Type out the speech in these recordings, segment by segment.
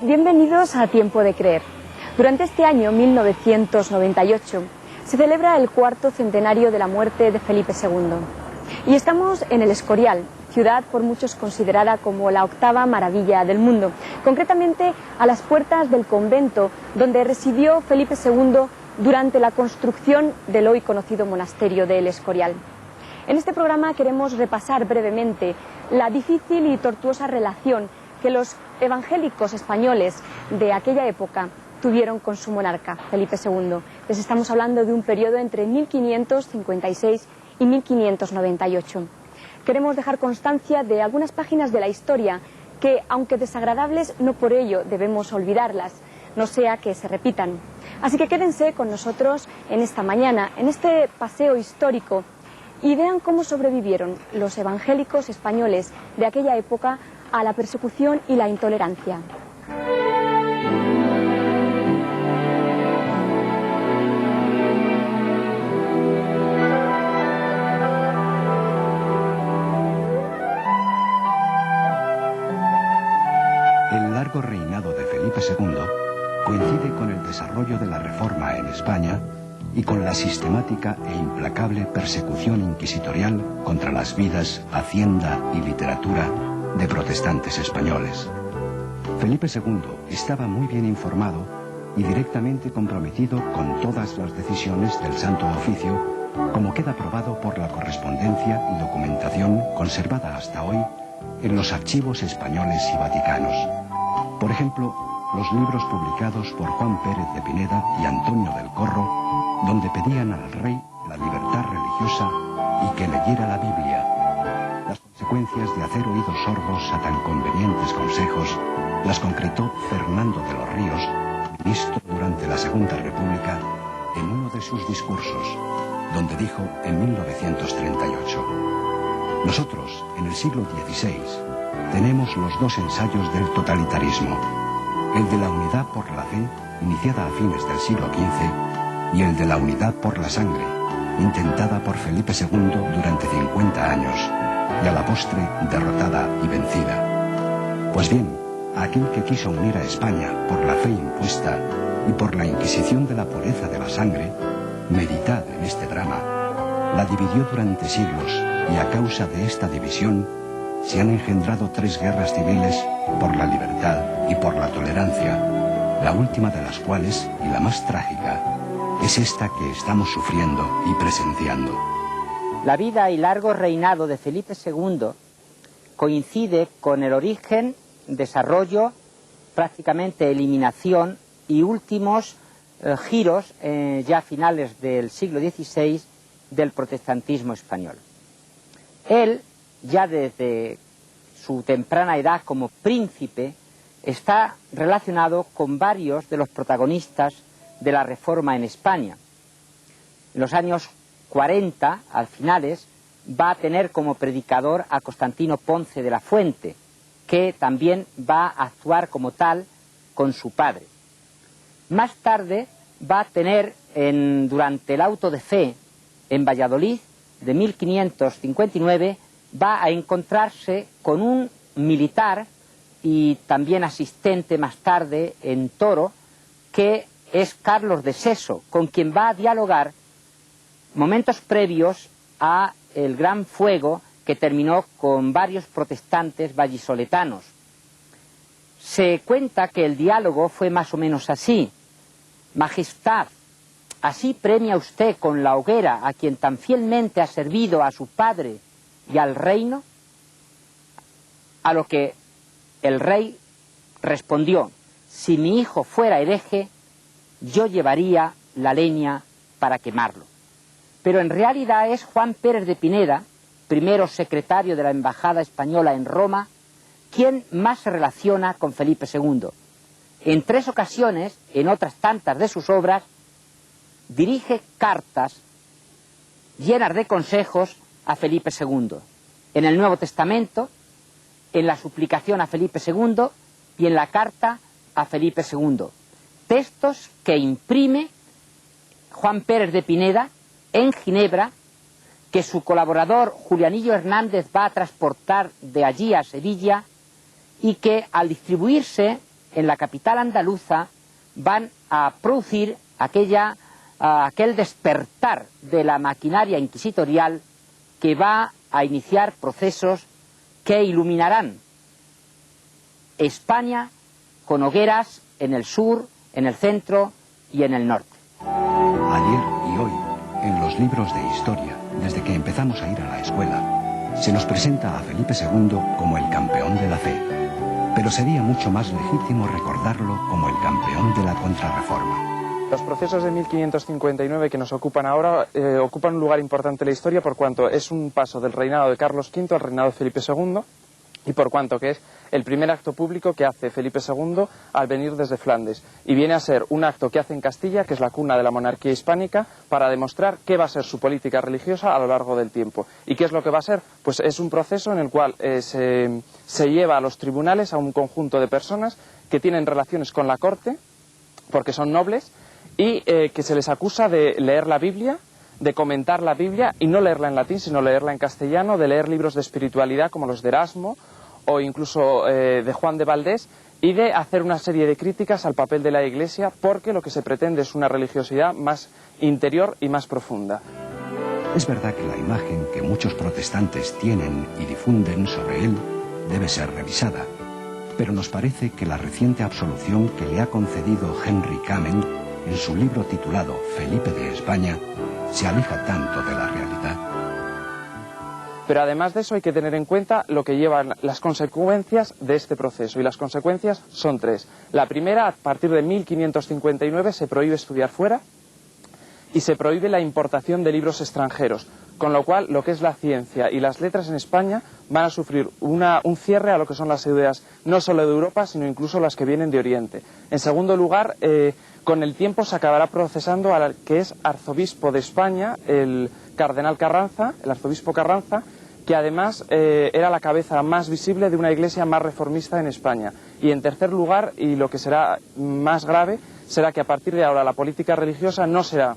Bienvenidos a Tiempo de Creer. Durante este año 1998 se celebra el cuarto centenario de la muerte de Felipe II. Y estamos en El Escorial, ciudad por muchos considerada como la octava maravilla del mundo, concretamente a las puertas del convento donde residió Felipe II durante la construcción del hoy conocido monasterio de El Escorial. En este programa queremos repasar brevemente la difícil y tortuosa relación que los evangélicos españoles de aquella época tuvieron con su monarca, Felipe II. Les estamos hablando de un periodo entre 1556 y 1598. Queremos dejar constancia de algunas páginas de la historia que, aunque desagradables, no por ello debemos olvidarlas, no sea que se repitan. Así que quédense con nosotros en esta mañana, en este paseo histórico, y vean cómo sobrevivieron los evangélicos españoles de aquella época a la persecución y la intolerancia. El largo reinado de Felipe II coincide con el desarrollo de la Reforma en España y con la sistemática e implacable persecución inquisitorial contra las vidas, hacienda y literatura de protestantes españoles. Felipe II estaba muy bien informado y directamente comprometido con todas las decisiones del Santo Oficio, como queda probado por la correspondencia y documentación conservada hasta hoy en los archivos españoles y vaticanos. Por ejemplo, los libros publicados por Juan Pérez de Pineda y Antonio del Corro, donde pedían al rey la libertad religiosa y que leyera la Biblia. Las consecuencias de hacer oídos sordos a tan convenientes consejos las concretó Fernando de los Ríos, ministro durante la Segunda República, en uno de sus discursos, donde dijo en 1938: nosotros, en el siglo XVI, tenemos los dos ensayos del totalitarismo, el de la unidad por la fe, iniciada a fines del siglo XV, y el de la unidad por la sangre, intentada por Felipe II durante 50 años, y a la postre derrotada y vencida. Pues bien, aquel que quiso unir a España por la fe impuesta y por la inquisición de la pureza de la sangre, meditad en este drama, la dividió durante siglos, y a causa de esta división se han engendrado 3 guerras civiles por la libertad y por la tolerancia, la última de las cuales, y la más trágica, es esta que estamos sufriendo y presenciando. La vida y largo reinado de Felipe II coincide con el origen, desarrollo, prácticamente eliminación y últimos giros, ya finales del siglo XVI, del protestantismo español. Él, ya desde su temprana edad como príncipe, está relacionado con varios de los protagonistas de la Reforma en España. En los años 40, al finales, va a tener como predicador a Constantino Ponce de la Fuente, que también va a actuar como tal con su padre. Más tarde va a tener, durante el auto de fe en Valladolid de 1559, va a encontrarse con un militar y también asistente más tarde en Toro, que es Carlos de Seso, con quien va a dialogar momentos previos a el gran fuego que terminó con varios protestantes vallisoletanos. Se cuenta que el diálogo fue más o menos así: Majestad, ¿así premia usted con la hoguera a quien tan fielmente ha servido a su padre y al reino? A lo que el rey respondió: si mi hijo fuera hereje, yo llevaría la leña para quemarlo. Pero en realidad es Juan Pérez de Pineda, primero secretario de la Embajada Española en Roma, quien más se relaciona con Felipe II. En 3 ocasiones, en otras tantas de sus obras, dirige cartas llenas de consejos a Felipe II, en el Nuevo Testamento, en la suplicación a Felipe II y en la carta a Felipe II. Textos que imprime Juan Pérez de Pineda en Ginebra, que su colaborador Julianillo Hernández va a transportar de allí a Sevilla y que al distribuirse en la capital andaluza van a producir aquel despertar de la maquinaria inquisitorial que va a iniciar procesos que iluminarán España con hogueras en el sur, en el centro y en el norte. Ayer y hoy, en los libros de historia, desde que empezamos a ir a la escuela, se nos presenta a Felipe II como el campeón de la fe, pero sería mucho más legítimo recordarlo como el campeón de la contrarreforma. Los procesos de 1559 que nos ocupan ahora ocupan un lugar importante en la historia por cuanto es un paso del reinado de Carlos V al reinado de Felipe II y por cuanto que es el primer acto público que hace Felipe II al venir desde Flandes y viene a ser un acto que hace en Castilla, que es la cuna de la monarquía hispánica, para demostrar qué va a ser su política religiosa a lo largo del tiempo. ¿Y qué es lo que va a ser? Pues es un proceso en el cual se lleva a los tribunales a un conjunto de personas que tienen relaciones con la corte, porque son nobles, y que se les acusa de leer la Biblia, de comentar la Biblia y no leerla en latín, sino leerla en castellano, de leer libros de espiritualidad como los de Erasmo o incluso de Juan de Valdés y de hacer una serie de críticas al papel de la Iglesia porque lo que se pretende es una religiosidad más interior y más profunda. Es verdad que la imagen que muchos protestantes tienen y difunden sobre él debe ser revisada, pero nos parece que la reciente absolución que le ha concedido Henry Camen en su libro titulado Felipe de España se aleja tanto de la realidad. Pero además de eso hay que tener en cuenta lo que llevan las consecuencias de este proceso, y las consecuencias son tres. La primera, a partir de 1559 se prohíbe estudiar fuera y se prohíbe la importación de libros extranjeros, con lo cual lo que es la ciencia y las letras en España van a sufrir un cierre a lo que son las ideas no solo de Europa, sino incluso las que vienen de Oriente. En segundo lugar, con el tiempo se acabará procesando al que es arzobispo de España, el cardenal Carranza, el arzobispo Carranza, que además era la cabeza más visible de una iglesia más reformista en España. Y en tercer lugar, y lo que será más grave, será que a partir de ahora la política religiosa no será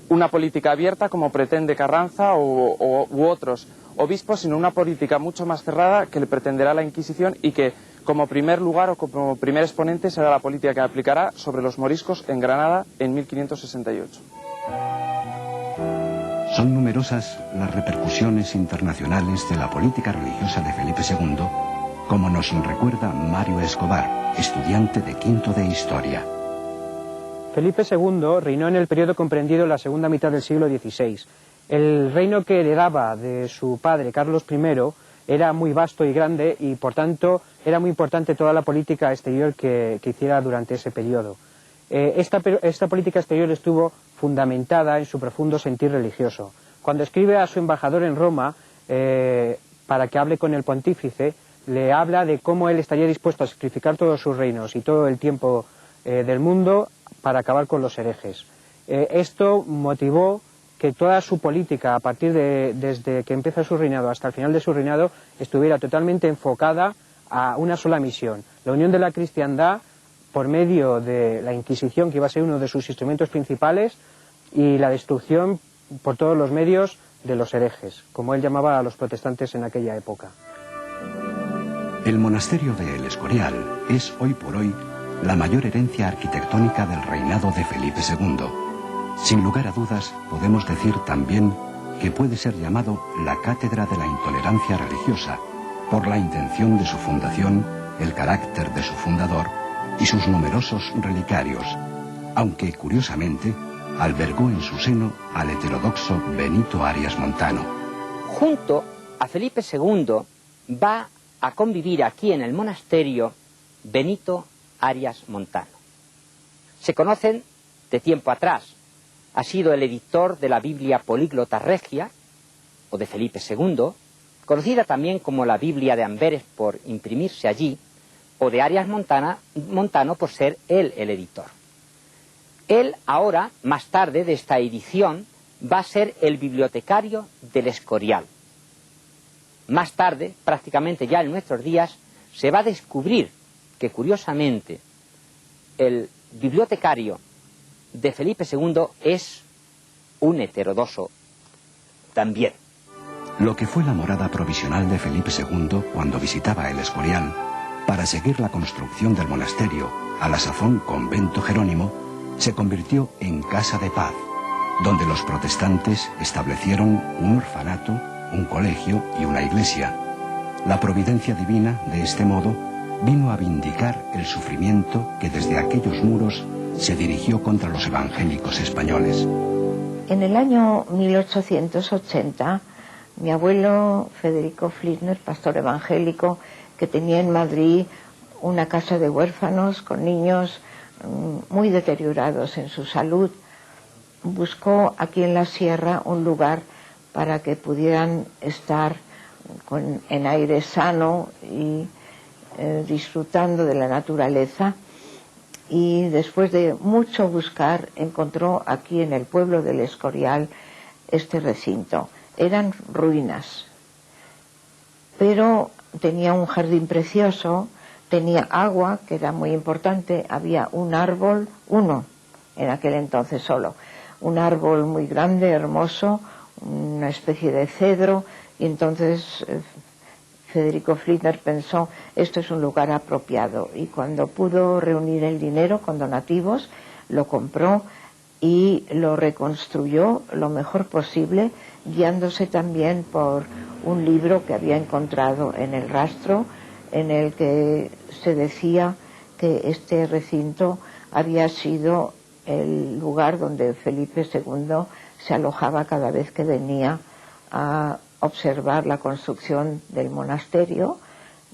una política abierta como pretende Carranza u otros obispos, sino una política mucho más cerrada que le pretenderá la Inquisición y que como primer lugar o como primer exponente será la política que aplicará sobre los moriscos en Granada en 1568. Son numerosas las repercusiones internacionales de la política religiosa de Felipe II, como nos recuerda Mario Escobar, estudiante de quinto de Historia. Felipe II reinó en el periodo comprendido en la segunda mitad del siglo XVI. El reino que heredaba de su padre, Carlos I, era muy vasto y grande y, por tanto, era muy importante toda la política exterior que hiciera durante ese periodo. Esta política exterior estuvo fundamentada en su profundo sentir religioso. Cuando escribe a su embajador en Roma para que hable con el pontífice, le habla de cómo él estaría dispuesto a sacrificar todos sus reinos y todo el tiempo del mundo para acabar con los herejes. Esto motivó que toda su política, a partir desde que empieza su reinado hasta el final de su reinado, estuviera totalmente enfocada a una sola misión: la unión de la cristiandad por medio de la Inquisición, que iba a ser uno de sus instrumentos principales, y la destrucción por todos los medios de los herejes, como él llamaba a los protestantes en aquella época. El monasterio de El Escorial es hoy por hoy la mayor herencia arquitectónica del reinado de Felipe II. Sin lugar a dudas, podemos decir también que puede ser llamado la cátedra de la intolerancia religiosa, por la intención de su fundación, el carácter de su fundador y sus numerosos relicarios, aunque, curiosamente, albergó en su seno al heterodoxo Benito Arias Montano. Junto a Felipe II va a convivir aquí en el monasterio Benito Arias Montano. Se conocen de tiempo atrás. Ha sido el editor de la Biblia Políglota Regia, o de Felipe II, conocida también como la Biblia de Amberes por imprimirse allí, o de Arias Montano por ser él el editor. Él ahora, más tarde de esta edición, va a ser el bibliotecario del Escorial. Más tarde, prácticamente ya en nuestros días, se va a descubrir que, curiosamente, el bibliotecario de Felipe II es un heterodoxo también. Lo que fue la morada provisional de Felipe II cuando visitaba el Escorial para seguir la construcción del monasterio, a la sazón convento Jerónimo, se convirtió en casa de paz, donde los protestantes establecieron un orfanato, un colegio y una iglesia. La providencia divina, de este modo, vino a vindicar el sufrimiento que desde aquellos muros se dirigió contra los evangélicos españoles. En el año 1880, mi abuelo Federico Fliessner, pastor evangélico, que tenía en Madrid una casa de huérfanos con niños muy deteriorados en su salud, buscó aquí en la sierra un lugar para que pudieran estar en aire sano y disfrutando de la naturaleza. Y después de mucho buscar encontró aquí en el pueblo del Escorial este recinto. Eran ruinas, pero tenía un jardín precioso, tenía agua, que era muy importante, había un árbol, uno en aquel entonces solo, un árbol muy grande, hermoso, una especie de cedro, y entonces Federico Fliessner pensó, esto es un lugar apropiado, y cuando pudo reunir el dinero con donativos, lo compró y lo reconstruyó lo mejor posible, guiándose también por un libro que había encontrado en el rastro, en el que se decía que este recinto había sido el lugar donde Felipe II se alojaba cada vez que venía a observar la construcción del monasterio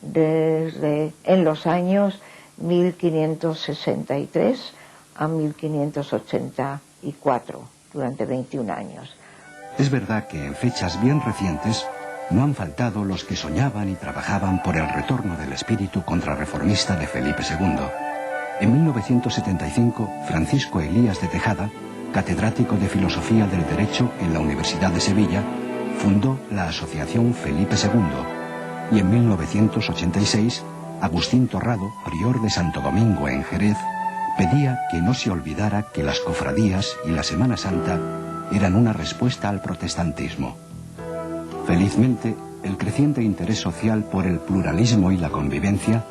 en los años 1563 a 1584, durante 21 años. Es verdad que en fechas bien recientes no han faltado los que soñaban y trabajaban por el retorno del espíritu contrarreformista de Felipe II. En 1975, Francisco Elías de Tejada, catedrático de Filosofía del Derecho en la Universidad de Sevilla, fundó la Asociación Felipe II, y en 1986, Agustín Torrado, prior de Santo Domingo en Jerez, pedía que no se olvidara que las cofradías y la Semana Santa eran una respuesta al protestantismo. Felizmente, el creciente interés social por el pluralismo y la convivencia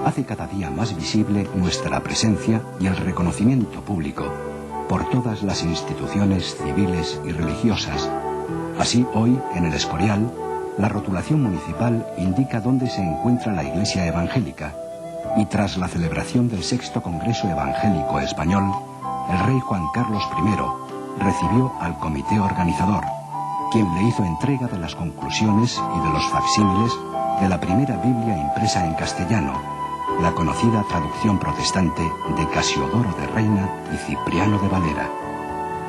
hace cada día más visible nuestra presencia y el reconocimiento público por todas las instituciones civiles y religiosas. Así, hoy, en el Escorial, la rotulación municipal indica dónde se encuentra la Iglesia Evangélica, y tras la celebración del VI Congreso Evangélico Español, el rey Juan Carlos I recibió al comité organizador, quien le hizo entrega de las conclusiones y de los facsímiles de la primera Biblia impresa en castellano, la conocida traducción protestante de Casiodoro de Reina y Cipriano de Valera.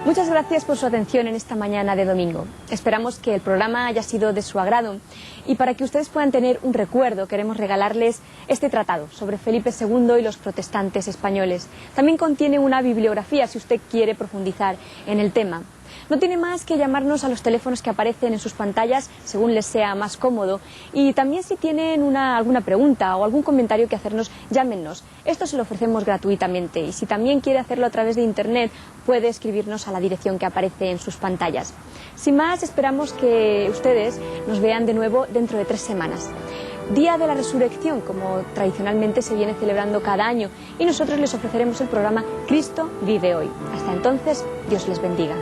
Muchas gracias por su atención en esta mañana de domingo. Esperamos que el programa haya sido de su agrado, y para que ustedes puedan tener un recuerdo queremos regalarles este tratado sobre Felipe II y los protestantes españoles. También contiene una bibliografía si usted quiere profundizar en el tema. No tiene más que llamarnos a los teléfonos que aparecen en sus pantallas según les sea más cómodo, y también si tienen alguna pregunta o algún comentario que hacernos, llámenos. Esto se lo ofrecemos gratuitamente, y si también quiere hacerlo a través de internet puede escribirnos a la dirección que aparece en sus pantallas. Sin más, esperamos que ustedes nos vean de nuevo dentro de 3 semanas. Día de la Resurrección, como tradicionalmente se viene celebrando cada año, y nosotros les ofreceremos el programa Cristo vive hoy. Hasta entonces, Dios les bendiga.